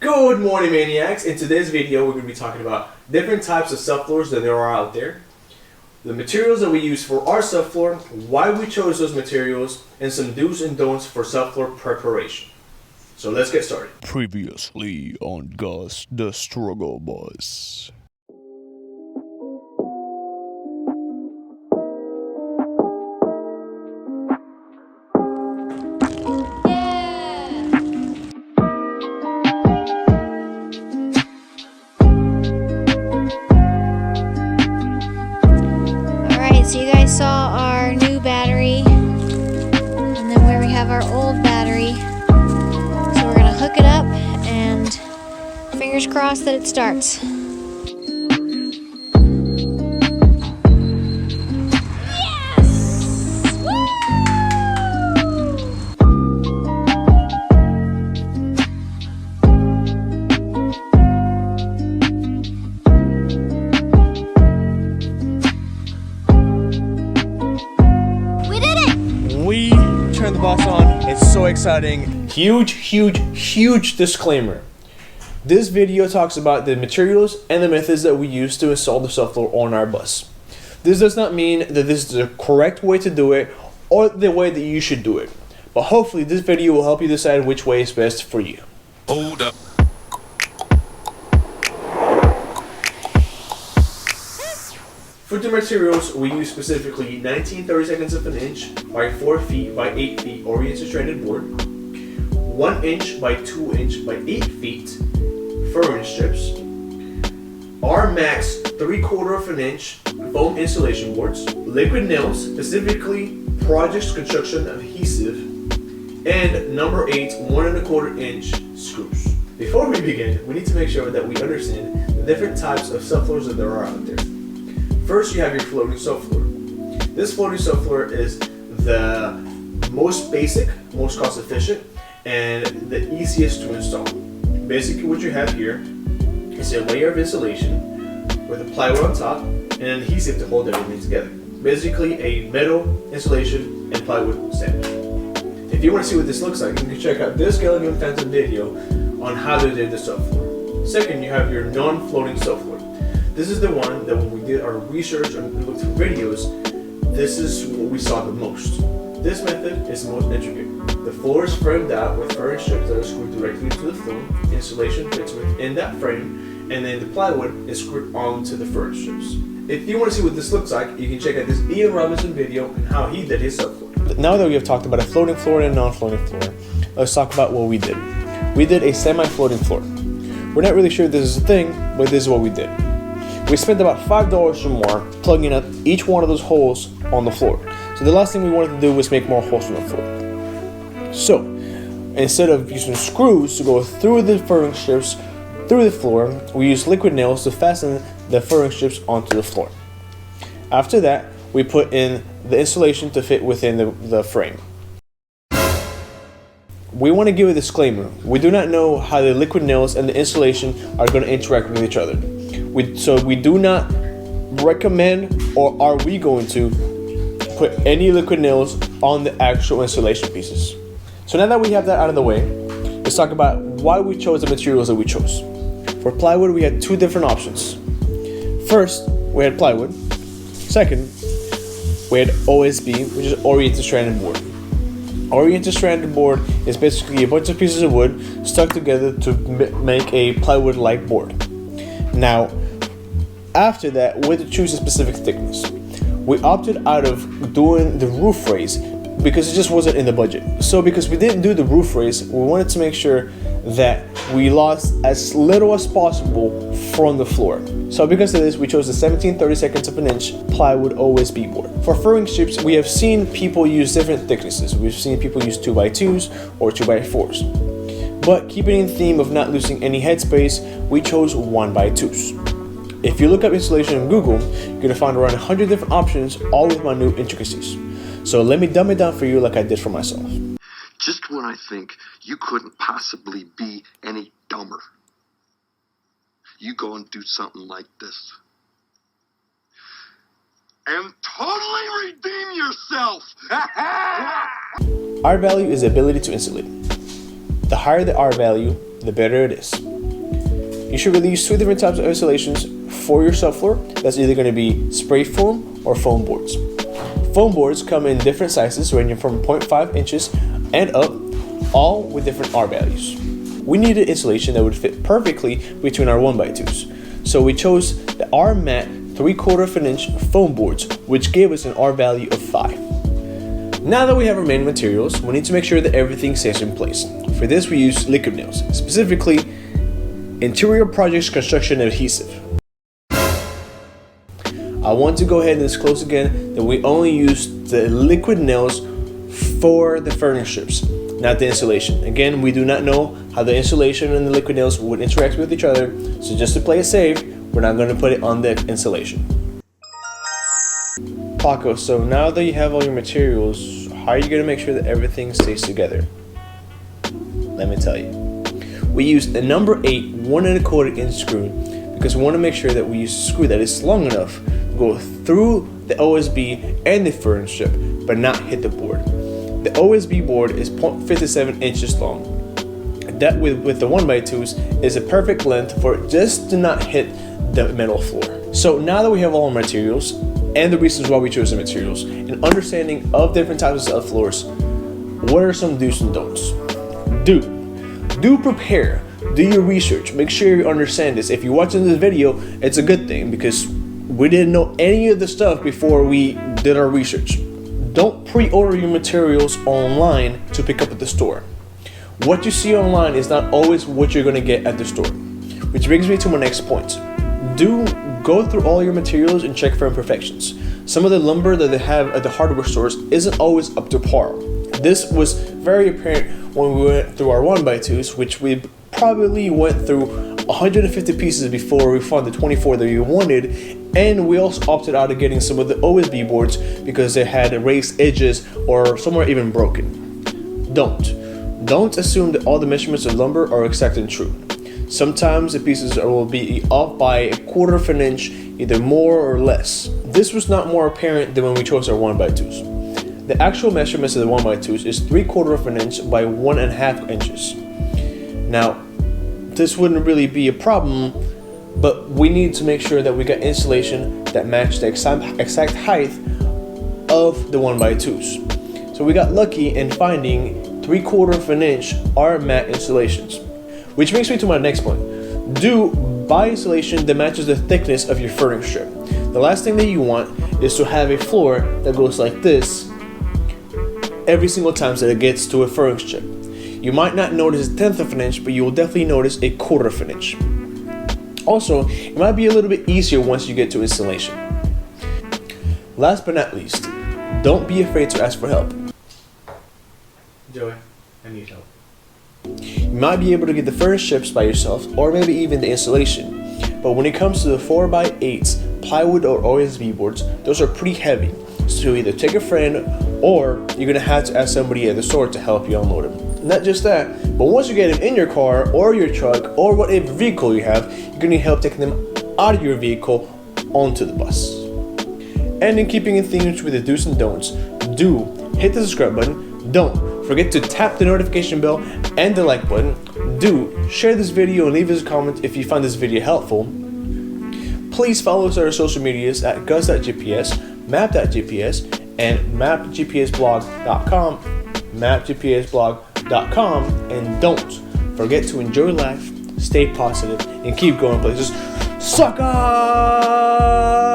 Good morning, maniacs. In today's video, we're going to be talking about different types of subfloors that there are out there, the materials that we use for our subfloor, why we chose those materials, and some do's and don'ts for subfloor preparation. So let's get started. Previously on Gus the Struggle Bus. So you guys saw our new battery, and then where we have our old battery. So we're gonna hook it up, and fingers crossed that it starts. Turn the bus on. It's so exciting. Huge disclaimer. This video talks about the materials and the methods that we use to install the subfloor on our bus. This does not mean that this is the correct way to do it or the way that you should do it, but hopefully this video will help you decide which way is best for you. Hold up. For the materials, we use specifically 19/32 of an inch by 4 feet by 8 feet oriented stranded board, 1 inch by 2 inch by 8 feet furring strips, our max 3/4 of an inch foam insulation boards, liquid nails, specifically Project Construction adhesive, and number 8 1¼ inch screws. Before we begin, we need to make sure that we understand the different types of subfloors that there are out there. First, you have your floating subfloor. This floating subfloor is the most basic, most cost efficient, and the easiest to install. Basically what you have here is a layer of insulation with a plywood on top and an adhesive to hold everything together. Basically a metal insulation and plywood sandwich. If you want to see what this looks like, you can check out this Gilligan Phantom video on how they did the subfloor. Second, you have your non-floating subfloor. This is the one that when we did our research and we looked through videos, this is what we saw the most. This method is the most intricate. The floor is framed out with furring strips that are screwed directly into the floor. Insulation fits within that frame, and then the plywood is screwed onto the furring strips. If you want to see what this looks like, you can check out this Ian Robison video on how he did his subfloor. Now that we have talked about a floating floor and a non-floating floor, let's talk about what we did. We did a semi-floating floor. We're not really sure this is a thing, but this is what we did. We spent about $5 or more plugging up each one of those holes on the floor. So the last thing we wanted to do was make more holes on the floor. So instead of using screws to go through the furring strips through the floor, we used liquid nails to fasten the furring strips onto the floor. After that, we put in the insulation to fit within the frame. We want to give a disclaimer. We do not know how the liquid nails and the insulation are going to interact with each other. So we do not recommend, or are we going to put any liquid nails on the actual insulation pieces. So now that we have that out of the way, let's talk about why we chose the materials that we chose. For plywood, we had two different options. First, we had plywood. Second, we had OSB, which is oriented stranded board. Oriented stranded board is basically a bunch of pieces of wood stuck together to make a plywood-like board. Now, after that, we had to choose a specific thickness. We opted out of doing the roof raise because it just wasn't in the budget. So because we didn't do the roof raise, we wanted to make sure that we lost as little as possible from the floor. So because of this, we chose the 17/32 of an inch plywood OSB board. For furring strips, we have seen people use different thicknesses. We've seen people use 2x2s or 2x4s. But keeping in theme of not losing any headspace, we chose 1x2s. If you look up insulation on Google, you're going to find around 100 different options, all with minute intricacies. So let me dumb it down for you like I did for myself. Just when I think you couldn't possibly be any dumber, you go and do something like this. And totally redeem yourself! R value is the ability to insulate. The higher the R value, the better it is. You should really use 2 different types of insulations for your subfloor. That's either going to be spray foam or foam boards. Foam boards come in different sizes ranging from 0.5 inches and up, all with different R values. We needed insulation that would fit perfectly between our 1x2s. So we chose the R MAT 3/4 inch foam boards, which gave us an R value of 5. Now that we have our main materials, we need to make sure that everything stays in place. For this we use liquid nails, specifically Interior Projects Construction Adhesive. I want to go ahead and disclose again that we only use the liquid nails for the furniture strips, not the insulation. Again, we do not know how the insulation and the liquid nails would interact with each other, so just to play it safe, we're not going to put it on the insulation. Paco, so now that you have all your materials, how are you going to make sure that everything stays together? Let me tell you. We used a number 8 1¼ inch screw because we want to make sure that we use a screw that is long enough to go through the OSB and the furniture strip, but not hit the board. The OSB board is 0.57 inches long. That with the 1x2s is a perfect length for it just to not hit the metal floor. So now that we have all our materials and the reasons why we chose the materials and understanding of different types of subfloors, what are some do's and don'ts? Do prepare. Do your research. Make sure you understand this. If you're watching this video, it's a good thing because we didn't know any of the stuff before we did our research. Don't pre-order your materials online to pick up at the store. What you see online is not always what you're going to get at the store. Which brings me to my next point. Do go through all your materials and check for imperfections. Some of the lumber that they have at the hardware stores isn't always up to par. This was very apparent when we went through our 1x2s, which we probably went through 150 pieces before we found the 24 that we wanted, and we also opted out of getting some of the OSB boards because they had raised edges or some were even broken. Don't assume that all the measurements of lumber are exact and true. Sometimes the pieces will be off by 1/4 inch, either more or less. This was not more apparent than when we chose our 1x2s. The actual measurements of the 1x2s is 3/4 inch by 1½ inches. Now, this wouldn't really be a problem, but we need to make sure that we got insulation that matched the exact height of the 1x2s. So we got lucky in finding 3/4 inch R mat insulations. Which brings me to my next point. Do buy insulation that matches the thickness of your furniture strip. The last thing that you want is to have a floor that goes like this every single time that it gets to a furniture strip. You might not notice 1/10 of an inch, but you will definitely notice 1/4 inch. Also, it might be a little bit easier once you get to installation. Last but not least, don't be afraid to ask for help. Joey, I need help. You might be able to get the furniture strips by yourself, or maybe even the installation. But when it comes to the 4x8s, plywood or OSB boards, those are pretty heavy. So either take a friend, or you're gonna have to ask somebody at the store to help you unload them. Not just that, but once you get them in your car or your truck or whatever vehicle you have, you're gonna need help taking them out of your vehicle onto the bus. And in keeping in theme with the do's and don'ts, do hit the subscribe button. Don't forget to tap the notification bell and the like button. Do share this video and leave us a comment if you find this video helpful. Please follow us on our social medias at Gus.GPS, MAP.GPS, and MAP.GPSblog.com, MAP.GPSblog.com, and don't forget to enjoy life, stay positive, and keep going places. Suckaa!